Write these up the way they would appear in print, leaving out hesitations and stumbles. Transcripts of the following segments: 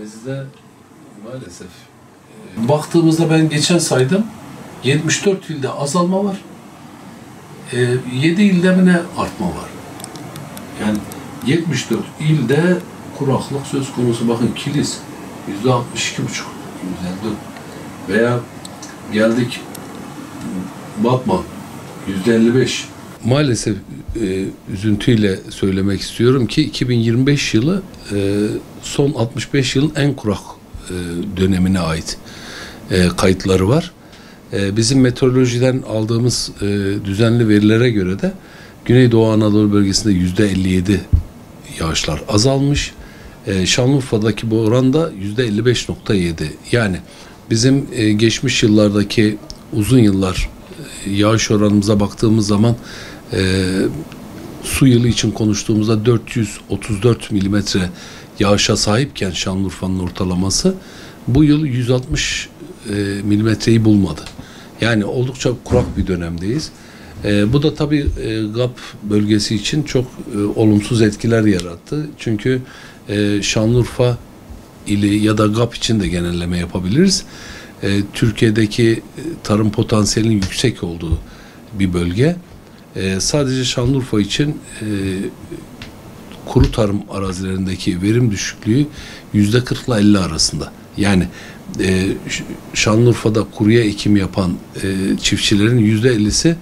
Bizde maalesef baktığımızda ben geçen saydım 74 ilde azalma var. 7 ilde mi ne artma var. Yani 74 ilde kuraklık söz konusu. Bakın Kilis %62,5, %54 veya geldik Batman %55. Maalesef üzüntüyle söylemek istiyorum ki 2025 yılı son 65 yılın en kurak dönemine ait kayıtları var. Bizim meteorolojiden aldığımız düzenli verilere göre de Güneydoğu Anadolu bölgesinde %57 yağışlar azalmış. Şanlıurfa'daki bu oran da %55,7. Yani bizim geçmiş yıllardaki uzun yıllar yağış oranımıza baktığımız zaman su yılı için konuştuğumuzda 434 milimetre yağışa sahipken Şanlıurfa'nın ortalaması bu yıl 160 milimetreyi bulmadı. Yani oldukça kurak bir dönemdeyiz. Bu da tabii GAP bölgesi için çok olumsuz etkiler yarattı. Çünkü Şanlıurfa ili ya da GAP için de genelleme yapabiliriz. Türkiye'deki tarım potansiyelinin yüksek olduğu bir bölge. Sadece Şanlıurfa için kuru tarım arazilerindeki verim düşüklüğü %40 ile 50 arasında. Yani Şanlıurfa'da kuruya ekim yapan çiftçilerin %50'si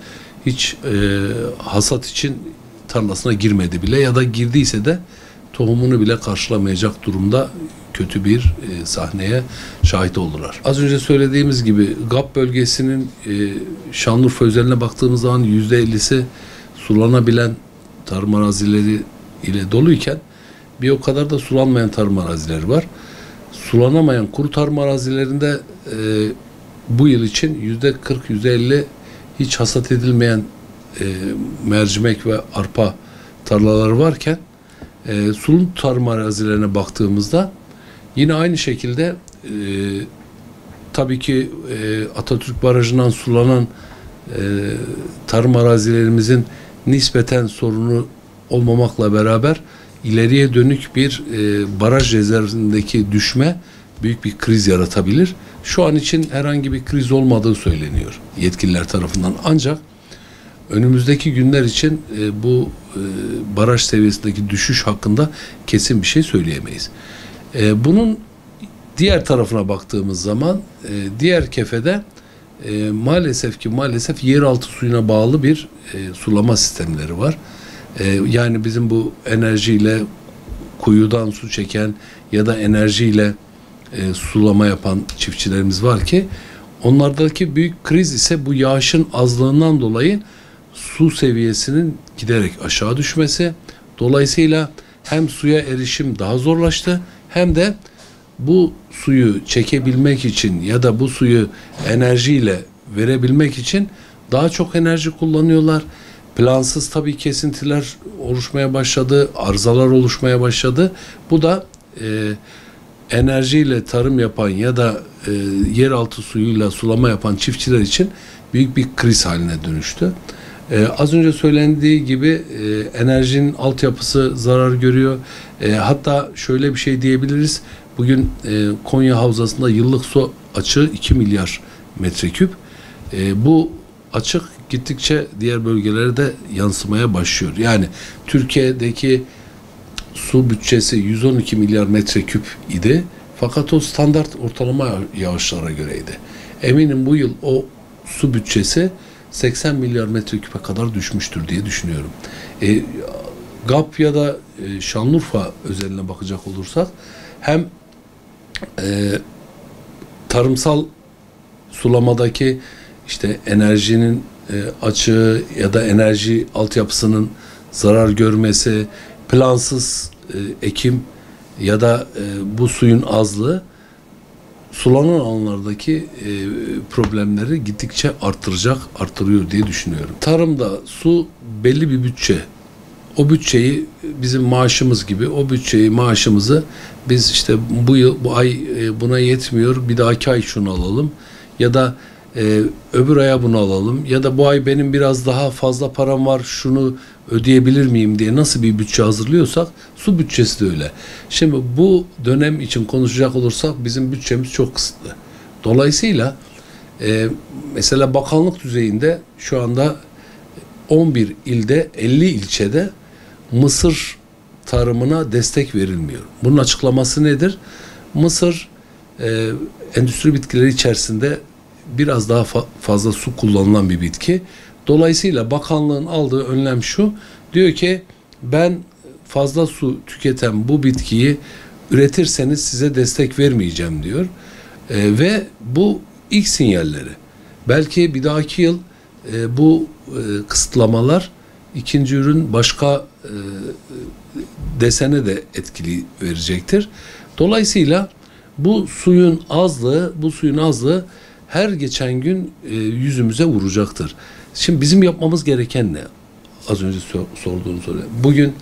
hiç hasat için tarlasına girmedi bile ya da girdiyse de tohumunu bile karşılamayacak durumda kötü bir sahneye şahit oldular. Az önce söylediğimiz gibi GAP bölgesinin Şanlıurfa özeline baktığımız zaman %50'si sulanabilen tarım arazileri ile doluyken bir o kadar da sulanmayan tarım arazileri var. Sulanamayan kuru tarım arazilerinde bu yıl için %40, %50 hiç hasat edilmeyen mercimek ve arpa tarlaları varken sulu tarım arazilerine baktığımızda yine aynı şekilde tabii ki Atatürk Barajı'ndan sulanan tarım arazilerimizin nispeten sorunu olmamakla beraber ileriye dönük bir baraj rezervindeki düşme büyük bir kriz yaratabilir. Şu an için herhangi bir kriz olmadığı söyleniyor yetkililer tarafından. Ancak önümüzdeki günler için bu baraj seviyesindeki düşüş hakkında kesin bir şey söyleyemeyiz. Bunun diğer tarafına baktığımız zaman diğer kefede maalesef yeraltı suyuna bağlı bir sulama sistemleri var. Yani bizim bu enerjiyle kuyudan su çeken ya da enerjiyle sulama yapan çiftçilerimiz var ki onlardaki büyük kriz ise bu yağışın azlığından dolayı su seviyesinin giderek aşağı düşmesi. Dolayısıyla hem suya erişim daha zorlaştı hem de bu suyu çekebilmek için ya da bu suyu enerjiyle verebilmek için daha çok enerji kullanıyorlar. Plansız tabii kesintiler oluşmaya başladı, arızalar oluşmaya başladı. Bu da enerjiyle tarım yapan ya da yeraltı suyuyla sulama yapan çiftçiler için büyük bir kriz haline dönüştü. Az önce söylendiği gibi enerjinin altyapısı zarar görüyor. Hatta şöyle bir şey diyebiliriz. Bugün Konya Havzası'nda yıllık su açığı 2 milyar metreküp. Bu açık gittikçe diğer bölgelere de yansımaya başlıyor. Yani Türkiye'deki su bütçesi 112 milyar metreküp idi. Fakat o standart ortalama yağışlara göreydi. Eminim bu yıl o su bütçesi 80 milyar metreküpe kadar düşmüştür diye düşünüyorum. GAP ya da Şanlıurfa özeline bakacak olursak hem tarımsal sulamadaki işte enerjinin açığı ya da enerji altyapısının zarar görmesi, plansız ekim ya da bu suyun azlığı sulanan alanlardaki problemleri gittikçe artırıyor diye düşünüyorum. Tarımda su belli bir bütçe. O bütçeyi bizim maaşımız gibi o bütçeyi maaşımızı biz işte bu ay buna yetmiyor bir dahaki ay şunu alalım ya da öbür aya bunu alalım ya da bu ay benim biraz daha fazla param var, şunu ödeyebilir miyim diye nasıl bir bütçe hazırlıyorsak su bütçesi de öyle. Şimdi bu dönem için konuşacak olursak bizim bütçemiz çok kısıtlı. Dolayısıyla mesela bakanlık düzeyinde şu anda 11 ilde 50 ilçede mısır tarımına destek verilmiyor. Bunun açıklaması nedir? Mısır endüstri bitkileri içerisinde biraz daha fazla su kullanılan bir bitki. Dolayısıyla bakanlığın aldığı önlem şu. Diyor ki ben fazla su tüketen bu bitkiyi üretirseniz size destek vermeyeceğim diyor. Ve bu ilk sinyalleri. Belki bir dahaki yıl bu kısıtlamalar ikinci ürün başka desene de etkili verecektir. Dolayısıyla bu suyun azlığı her geçen gün yüzümüze vuracaktır. Şimdi bizim yapmamız gereken ne? Az önce sorduğunu soruyor. Bugün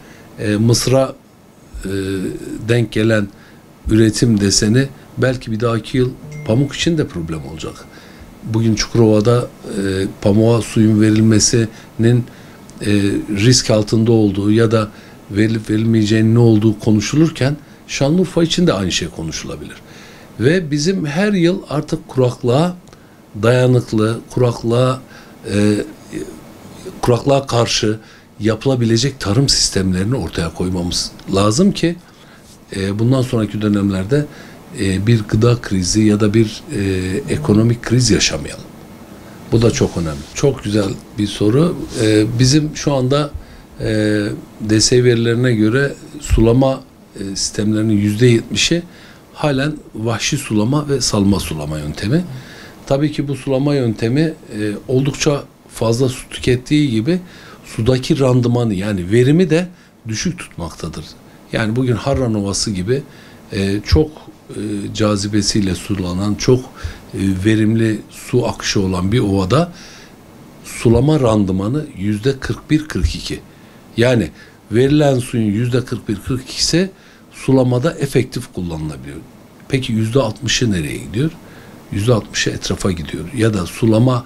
mısıra denk gelen üretim deseni belki bir dahaki yıl pamuk için de problem olacak. Bugün Çukurova'da pamuğa suyun verilmesinin risk altında olduğu ya da verilip verilmeyeceğinin ne olduğu konuşulurken Şanlıurfa için de aynı şey konuşulabilir. Ve bizim her yıl artık kuraklığa dayanıklı, kuraklığa karşı yapılabilecek tarım sistemlerini ortaya koymamız lazım ki bundan sonraki dönemlerde bir gıda krizi ya da bir ekonomik kriz yaşamayalım. Bu da çok önemli. Çok güzel bir soru. Bizim şu anda DSİ verilerine göre sulama sistemlerinin %70'i halen vahşi sulama ve salma sulama yöntemi. Tabii ki bu sulama yöntemi oldukça fazla su tükettiği gibi sudaki randımanı yani verimi de düşük tutmaktadır. Yani bugün Harran Ovası gibi çok cazibesiyle sulanan, çok verimli su akışı olan bir ovada sulama randımanı %41-42. Yani verilen suyun %41-42'si sulamada efektif kullanılabiliyor. Peki %60'ı nereye gidiyor? %60'ı etrafa gidiyor. Ya da sulama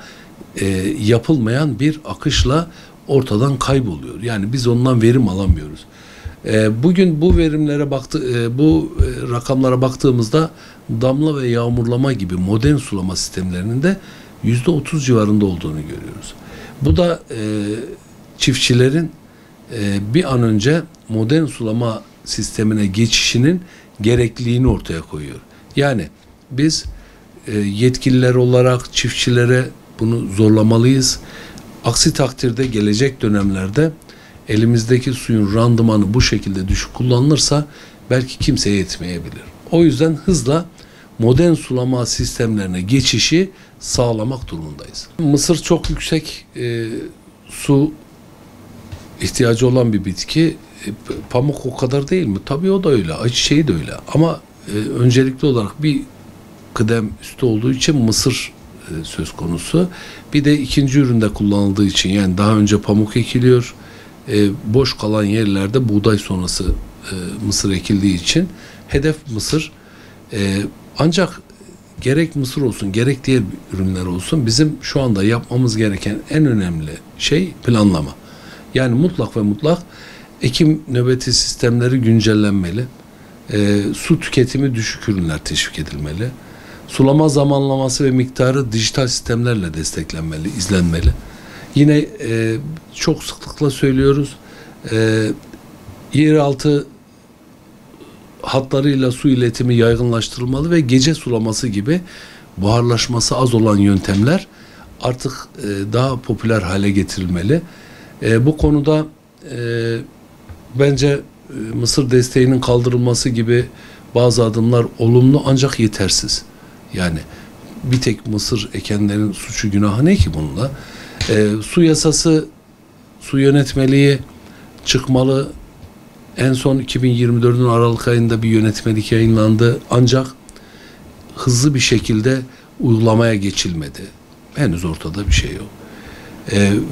yapılmayan bir akışla ortadan kayboluyor. Yani biz ondan verim alamıyoruz. Bugün bu verimlere bu rakamlara baktığımızda damla ve yağmurlama gibi modern sulama sistemlerinin de %30 civarında olduğunu görüyoruz. Bu da çiftçilerin bir an önce modern sulama sistemine geçişinin gerekliliğini ortaya koyuyor. Yani biz yetkililer olarak çiftçilere bunu zorlamalıyız. Aksi takdirde gelecek dönemlerde elimizdeki suyun randımanı bu şekilde düşük kullanılırsa belki kimseye yetmeyebilir. O yüzden hızla modern sulama sistemlerine geçişi sağlamak durumundayız. Mısır çok yüksek su ihtiyacı olan bir bitki. Pamuk o kadar değil mi? Tabii o da öyle. Ayçiçeği de öyle. Ama öncelikli olarak bir kıdem üstü olduğu için mısır söz konusu. Bir de ikinci üründe kullanıldığı için yani daha önce pamuk ekiliyor. Boş kalan yerlerde buğday sonrası mısır ekildiği için hedef mısır. Ancak gerek mısır olsun gerek diğer ürünler olsun bizim şu anda yapmamız gereken en önemli şey planlama. Yani mutlak ve mutlak ekim nöbeti sistemleri güncellenmeli. Su tüketimi düşük ürünler teşvik edilmeli. Sulama zamanlaması ve miktarı dijital sistemlerle desteklenmeli, izlenmeli. Yine çok sıklıkla söylüyoruz. Yeraltı hatlarıyla su iletimi yaygınlaştırılmalı ve gece sulaması gibi buharlaşması az olan yöntemler artık daha popüler hale getirilmeli. Bu konuda bence mısır desteğinin kaldırılması gibi bazı adımlar olumlu ancak yetersiz. Yani bir tek mısır ekenlerin suçu günahı ne ki bununla? Su yasası, su yönetmeliği çıkmalı. En son 2024'ün Aralık ayında bir yönetmelik yayınlandı. Ancak hızlı bir şekilde uygulamaya geçilmedi. Henüz ortada bir şey yok.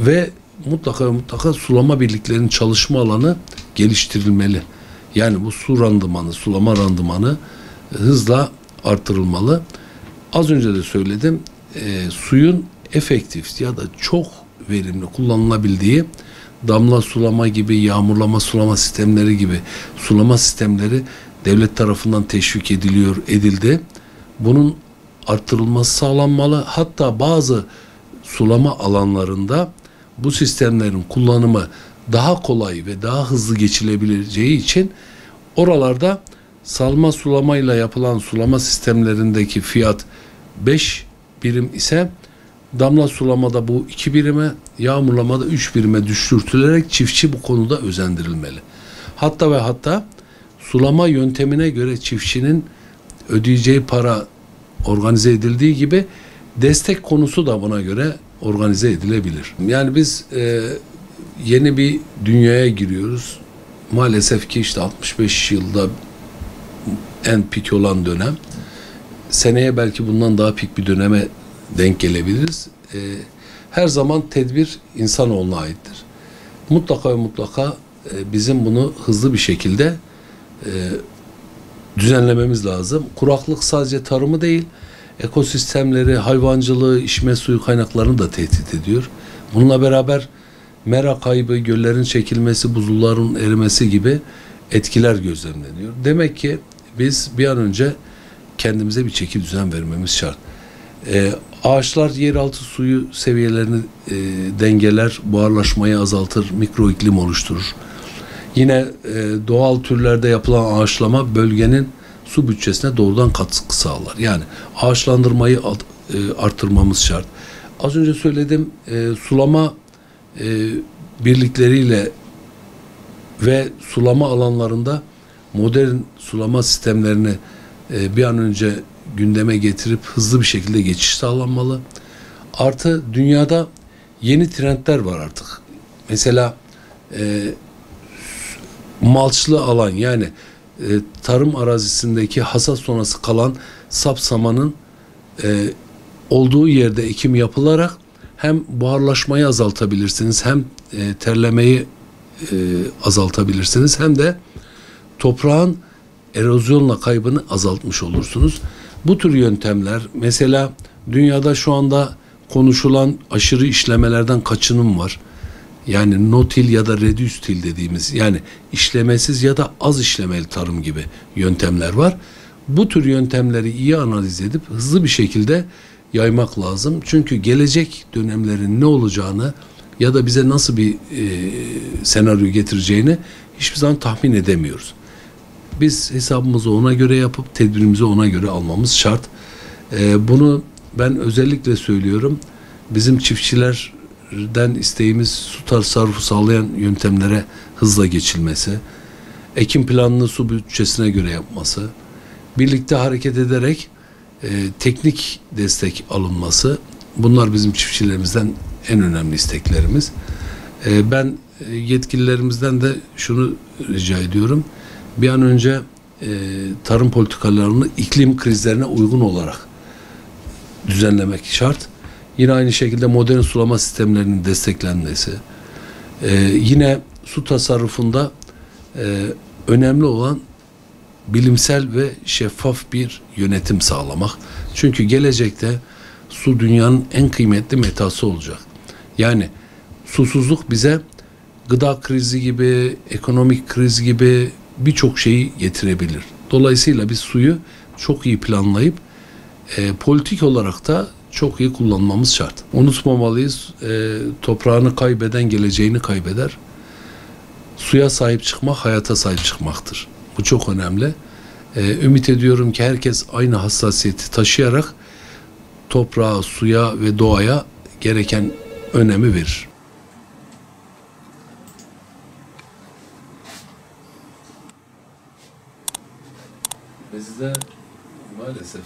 Ve mutlaka sulama birliklerinin çalışma alanı geliştirilmeli. Yani bu su randımanı, sulama randımanı hızla artırılmalı. Az önce de söyledim. suyun efektif ya da çok verimli kullanılabildiği damla sulama gibi, yağmurlama sulama sistemleri gibi sulama sistemleri devlet tarafından teşvik edildi. Bunun arttırılması sağlanmalı. Hatta bazı sulama alanlarında bu sistemlerin kullanımı daha kolay ve daha hızlı geçilebileceği için oralarda salma sulamayla yapılan sulama sistemlerindeki fiyat 5 birim ise damla sulamada bu 2 birime, yağmurlamada 3 birime düşürtülerek çiftçi bu konuda özendirilmeli. Hatta ve hatta sulama yöntemine göre çiftçinin ödeyeceği para organize edildiği gibi destek konusu da buna göre organize edilebilir. Yani biz yeni bir dünyaya giriyoruz. Maalesef ki işte 65 yılda en pik olan dönem. Seneye belki bundan daha pik bir döneme denk gelebiliriz. Her zaman tedbir insanoğluna aittir. Mutlaka ve mutlaka bizim bunu hızlı bir şekilde düzenlememiz lazım. Kuraklık sadece tarımı değil, ekosistemleri, hayvancılığı, içme suyu kaynaklarını da tehdit ediyor. Bununla beraber mera kaybı, göllerin çekilmesi, buzulların erimesi gibi etkiler gözlemleniyor. Demek ki biz bir an önce kendimize bir çeki düzen vermemiz şart. Ağaçlar yeraltı suyu seviyelerini dengeler, buharlaşmayı azaltır, mikro iklim oluşturur. Yine doğal türlerde yapılan ağaçlama bölgenin su bütçesine doğrudan katkı sağlar. Yani ağaçlandırmayı artırmamız şart. Az önce söyledim, sulama birlikleriyle ve sulama alanlarında modern sulama sistemlerini bir an önce gündeme getirip hızlı bir şekilde geçiş sağlanmalı. Artı dünyada yeni trendler var artık. Mesela malçlı alan, yani tarım arazisindeki hasat sonrası kalan sapsamanın olduğu yerde ekim yapılarak hem buharlaşmayı azaltabilirsiniz, hem terlemeyi azaltabilirsiniz, hem de toprağın erozyonla kaybını azaltmış olursunuz. Bu tür yöntemler, mesela dünyada şu anda konuşulan aşırı işlemelerden kaçınım var. Yani no-till ya da reduced-till dediğimiz, yani işlemesiz ya da az işlemeli tarım gibi yöntemler var. Bu tür yöntemleri iyi analiz edip hızlı bir şekilde yaymak lazım. Çünkü gelecek dönemlerin ne olacağını ya da bize nasıl bir senaryo getireceğini hiçbir zaman tahmin edemiyoruz. Biz hesabımızı ona göre yapıp tedbirimizi ona göre almamız şart. Bunu ben özellikle söylüyorum. Bizim çiftçilerden isteğimiz su tasarrufu sağlayan yöntemlere hızla geçilmesi, ekim planını su bütçesine göre yapması, birlikte hareket ederek teknik destek alınması. Bunlar bizim çiftçilerimizden en önemli isteklerimiz. Ben yetkililerimizden de şunu rica ediyorum. Bir an önce tarım politikalarını iklim krizlerine uygun olarak düzenlemek şart. Yine aynı şekilde modern sulama sistemlerinin desteklenmesi. Yine su tasarrufunda önemli olan bilimsel ve şeffaf bir yönetim sağlamak. Çünkü gelecekte su dünyanın en kıymetli metası olacak. Yani susuzluk bize gıda krizi gibi, ekonomik kriz gibi birçok şeyi getirebilir. Dolayısıyla biz suyu çok iyi planlayıp politik olarak da çok iyi kullanmamız şart. Unutmamalıyız, toprağını kaybeden geleceğini kaybeder. Suya sahip çıkmak, hayata sahip çıkmaktır. Bu çok önemli. Ümit ediyorum ki herkes aynı hassasiyeti taşıyarak toprağa, suya ve doğaya gereken önemi verir. Bizde maalesef